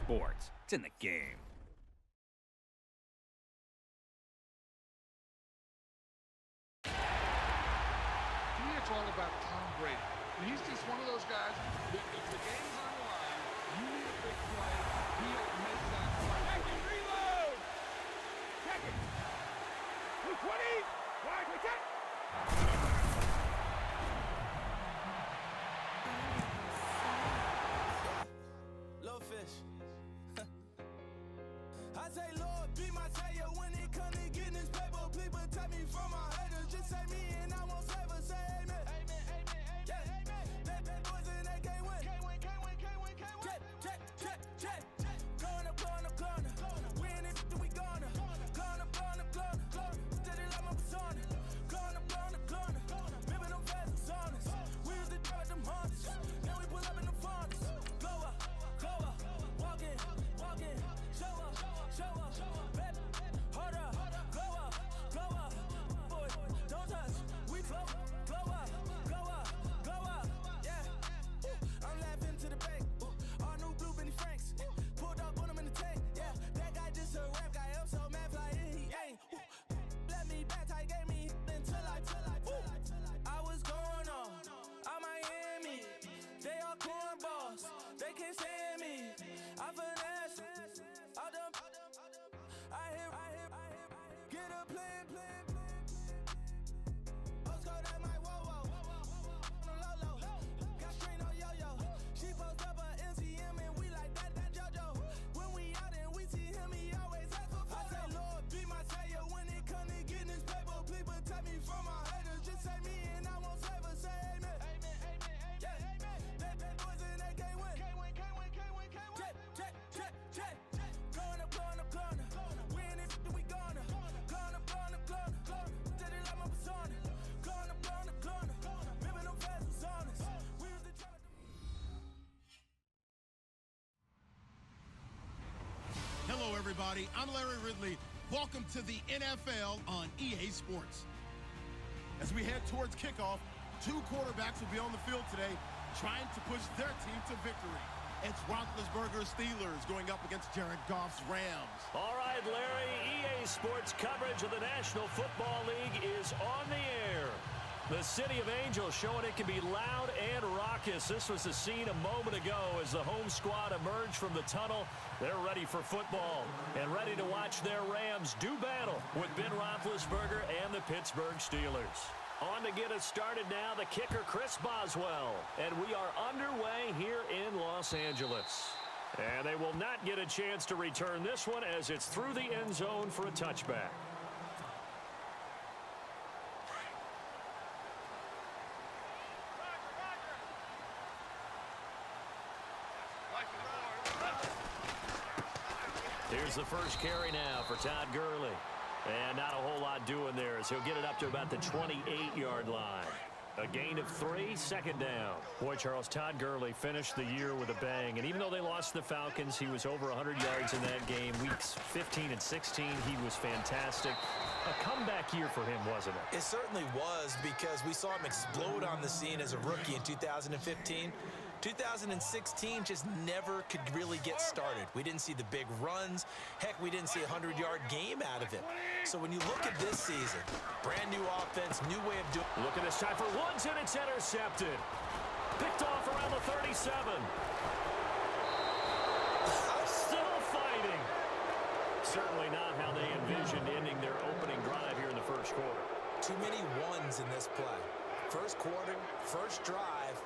Sports. It's in the game. To me, it's all about Tom Brady. He's just one of those guys, if the game's on the line, you need a big play, he'll make that play. Second, reload! Second! 220! Wide, we check! Low fish. I say, Lord, be my savior when it comes to getting this paper. Please protect me from my haters. Just say me and I won't save her. Say amen. Amen, amen, amen, amen. Bad boys and they can't win. Can't win, can't win, can't win, can't win. Check, check, check, check. Going up, going up, going up. Win it, we gonna. Going up, going up, going up. Steady like my persona. Going up, going up, going up. Remember them fast and honest. We used to drive them Hondas. Now we pull up in the Fondas. Glow up, walk in, show up, baby, hold up, glow up, boy, don't touch, we glow up, yeah, I'm laughing to the bank, all new blue Benny Franks, pulled up on him in the tank, yeah, that guy just a rap guy, I'm so mad fly, he ain't, let me back, I gave me until I was going on Miami, they all cornballs, they can't stand me, I finesse, all them, I hear, get a plan, let's go that my whoa, low, got strain on yo-yo, she post up a MCM and we like that JoJo, when we out and we see him, he always ask for photo. I say, Lord, be my savior when it comes to getting this paper, please protect me from my haters, just say me and I won't save her, say amen. Bad boys and they can't win. Check. Going up. Win it, we gonna. Going up. Steady like my persona. Going up. Remember them fast and honest. We used to try to. Hello, everybody. I'm Larry Ridley. Welcome to the NFL on EA Sports. As we head towards kickoff, two quarterbacks will be on the field today trying to push their team to victory. It's Roethlisberger's Steelers going up against Jared Goff's Rams. All right, Larry, EA Sports coverage of the National Football League is on the air. The City of Angels showing it can be loud and raucous. This was the scene a moment ago as the home squad emerged from the tunnel. They're ready for football and ready to watch their Rams do battle with Ben Roethlisberger and the Pittsburgh Steelers. On to get us started now, the kicker, Chris Boswell. And we are underway here in Los Angeles. And they will not get a chance to return this one as it's through the end zone for a touchback. Here's the first carry now for Todd Gurley. And not a whole lot doing there as he'll get it up to about the 28-yard line. A gain of 3, second down. Boy, Charles, Todd Gurley finished the year with a bang. And even though they lost the Falcons, he was over 100 yards in that game. Weeks 15 and 16, he was fantastic. A comeback year for him, wasn't it? It certainly was, because we saw him explode on the scene as a rookie in 2015. 2016 just never could really get started. We didn't see the big runs. Heck, we didn't see a 100-yard game out of him. So when you look at this season, brand new offense, new way of doing. Look at this time for Woods, and it's intercepted. Picked off around the 37. Still fighting. Certainly not how they envisioned ending their opening drive here in the first quarter. Too many ones in this play. First quarter, first drive,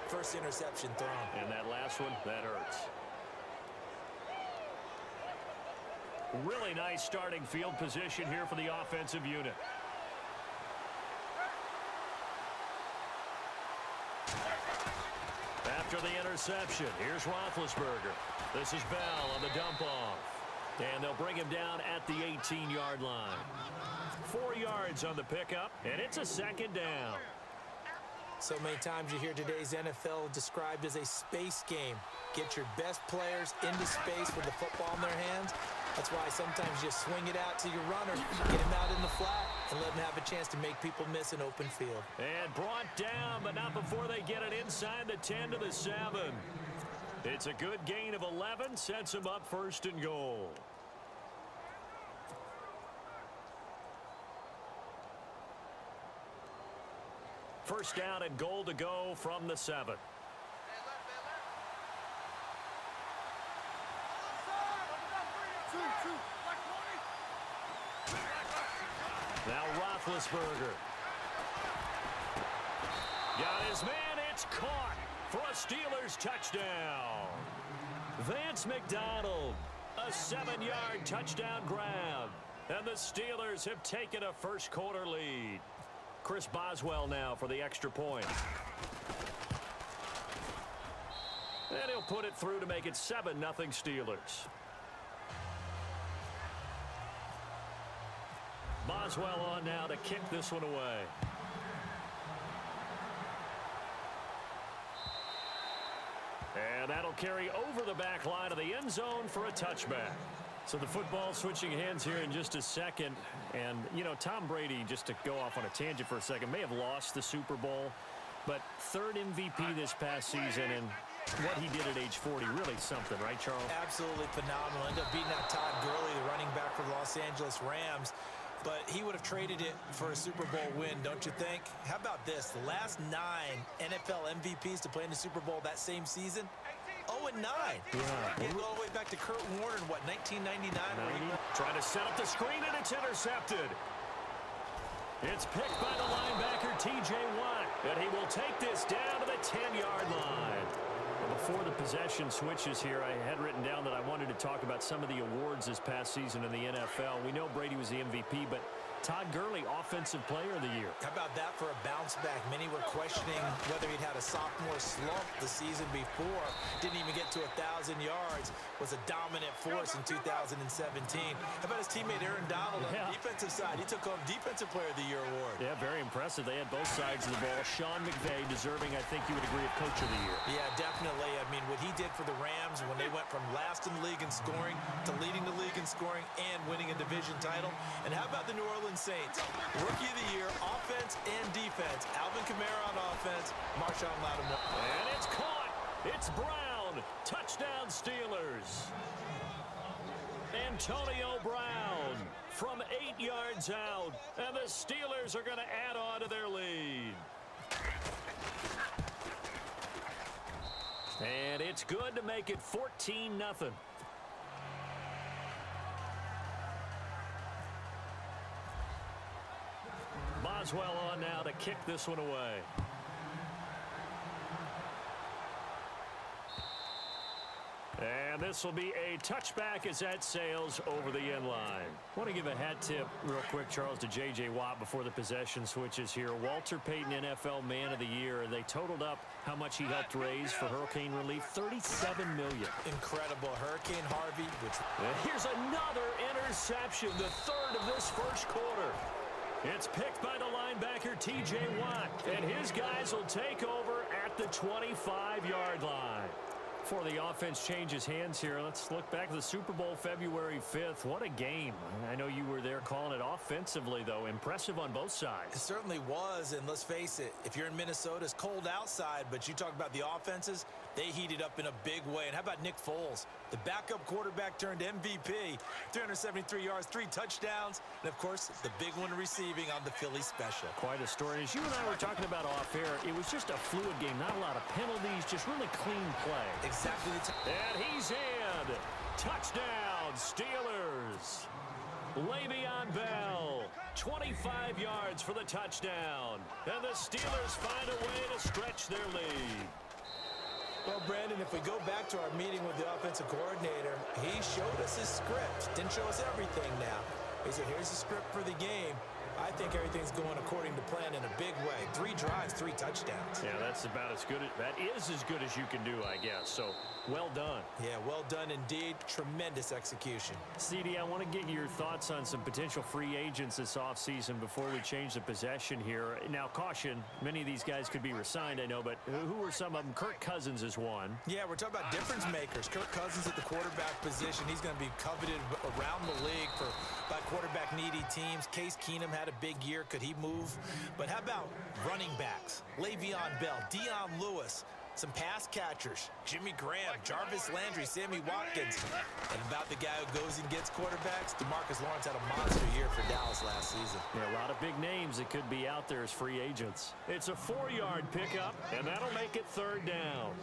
first interception thrown. And that last one, that hurts. Really nice starting field position here for the offensive unit. After the interception, here's Roethlisberger. This is Bell on the dump-off. And they'll bring him down at the 18-yard line. 4 yards on the pickup, and it's a second down. So many times you hear today's NFL described as a space game. Get your best players into space with the football in their hands. That's why sometimes you swing it out to your runner, get him out in the flat, and let him have a chance to make people miss an open field. And brought down, but not before they get it inside the 10 to the 7. It's a good gain of 11, sets him up 1st and goal. First down and goal to go from the 7. Now Roethlisberger. Got his man. It's caught for a Steelers touchdown. Vance McDonald, a 7-yard touchdown grab. And the Steelers have taken a first quarter lead. Chris Boswell now for the extra point. And he'll put it through to make it 7-0 Steelers. Boswell on now to kick this one away. And that'll carry over the back line of the end zone for a touchback. So the football switching hands here in just a second. And, you know, Tom Brady, just to go off on a tangent for a second, may have lost the Super Bowl, but 3rd MVP this past season, and what he did at age 40, really something, right, Charles? Absolutely phenomenal. Ended up beating out Todd Gurley, the running back for the Los Angeles Rams. But he would have traded it for a Super Bowl win, don't you think? How about this? The last 9 NFL MVPs to play in the Super Bowl that same season, 0-9. Yeah. You go all the way back to Kurt Warner in, what, 1999? Trying to set up the screen, and it's intercepted. It's picked by the linebacker, T.J. Watt, and he will take this down to the 10-yard line. Before the possession switches here, I had written down that I wanted to talk about some of the awards this past season in the NFL. We know Brady was the MVP, but Todd Gurley, Offensive Player of the Year. How about that for a bounce back? Many were questioning whether he'd had a sophomore slump the season before. Didn't even get to 1,000 yards. Was a dominant force in 2017. How about his teammate Aaron Donald on the defensive side? He took home Defensive Player of the Year award. Yeah, very impressive. They had both sides of the ball. Sean McVay deserving, I think you would agree, of Coach of the Year. Yeah, definitely. I mean, what he did for the Rams when they went from last in the league in scoring to leading the league in scoring and winning a division title. And how about the New Orleans Saints? Rookie of the Year, offense and defense. Alvin Kamara on offense, Marshawn Lattimore. And it's caught. It's Brown. Touchdown Steelers. Antonio Brown from 8 yards out. And the Steelers are going to add on to their lead. And it's good to make it 14-0. Boswell on now to kick this one away. And this will be a touchback as that sails over the end line. I want to give a hat tip real quick, Charles, to J.J. Watt before the possession switches here. Walter Payton, NFL Man of the Year. They totaled up how much he helped raise for hurricane relief, $37 million. Incredible. Hurricane Harvey. And here's another interception, the 3rd of this first quarter. It's picked by the linebacker, T.J. Watt, and his guys will take over at the 25-yard line. Before the offense changes hands here, let's look back to the Super Bowl February 5th. What a game. I know you were there calling it offensively, though. Impressive on both sides. It certainly was, and let's face it, if you're in Minnesota, it's cold outside, but you talk about the offenses, they heated up in a big way. And how about Nick Foles? The backup quarterback turned MVP, 373 yards, 3 touchdowns, and, of course, the big one receiving on the Philly special. Quite a story. As you and I were talking about off air, it was just a fluid game, not a lot of penalties, just really clean play. Exactly. And he's in. Touchdown, Steelers. Le'Veon Bell, 25 yards for the touchdown. And the Steelers find a way to stretch their lead. Well, Brandon, if we go back to our meeting with the offensive coordinator, he showed us his script. Didn't show us everything now. He said, here's the script for the game. I think everything's going according to plan in a big way. 3 drives, 3 touchdowns. Yeah, that's about as good. That is as good as you can do, I guess. So, well done. Yeah, well done indeed. Tremendous execution. CD, I want to get your thoughts on some potential free agents this offseason before we change the possession here. Now, caution, many of these guys could be re-signed, I know, but who are some of them? Kirk Cousins is one. Yeah, we're talking about difference makers. Kirk Cousins at the quarterback position. He's going to be coveted around the league by quarterback-needy teams. Case Keenum had a big year. Could he move? But how about running backs? Le'Veon Bell, Dion Lewis. some pass catchers, Jimmy Graham, Jarvis Landry, Sammy Watkins. And about the guy who goes and gets quarterbacks, DeMarcus Lawrence had a monster year for Dallas last season. Yeah, a lot of big names that could be out there as free agents. It's a 4-yard pickup, and that'll make it 3rd down.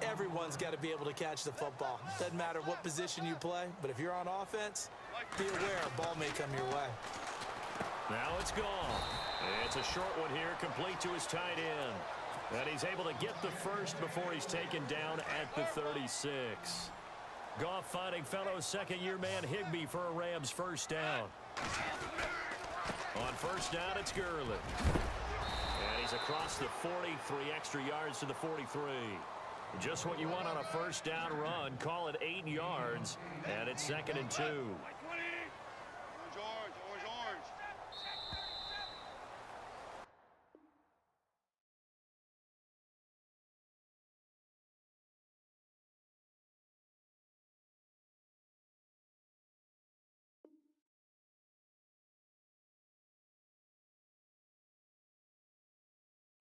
Everyone's got to be able to catch the football. Doesn't matter what position you play, but if you're on offense, be aware a ball may come your way. Now it's gone. It's a short one here, complete to his tight end. And he's able to get the first before he's taken down at the 36. Goff finding fellow second-year man Higbee for a Rams first down. On first down, it's Gurley. And he's across the 40, 3 extra yards to the 43. Just what you want on a first down run. Call it 8 yards, and it's 2nd and 2.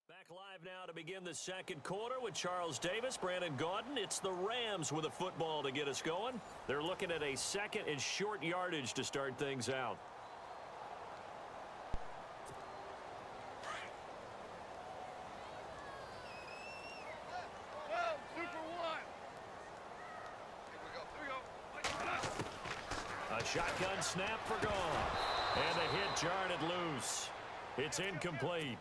Back live now to begin the second quarter with Charles Davis, Brandon Gaudin. It's the Rams with a football to get us going. They're looking at a 2nd and short yardage to start things out. A shotgun snap for Goff. And the hit jarred it loose. It's incomplete.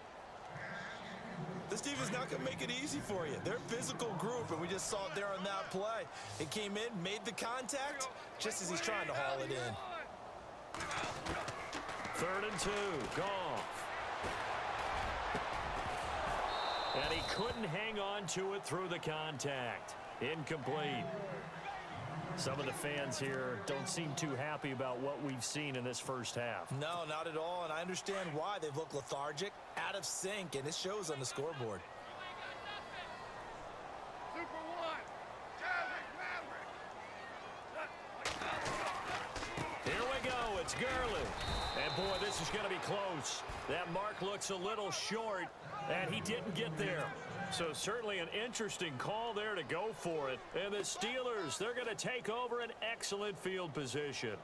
This defense is not going to make it easy for you. They're a physical group, and we just saw it there on that play. It came in, made the contact, just as he's trying to haul it in. 3rd and 2, Goff. And he couldn't hang on to it through the contact. Incomplete. Some of the fans here don't seem too happy about what we've seen in this first half. No, not at all, and I understand why. They've looked lethargic, out of sync, and it shows on the scoreboard. Here we go. It's Gurley. And, boy, this is going to be close. That mark looks a little short, and he didn't get there. So certainly an interesting call there to go for it. And the Steelers, they're going to take over an excellent field position.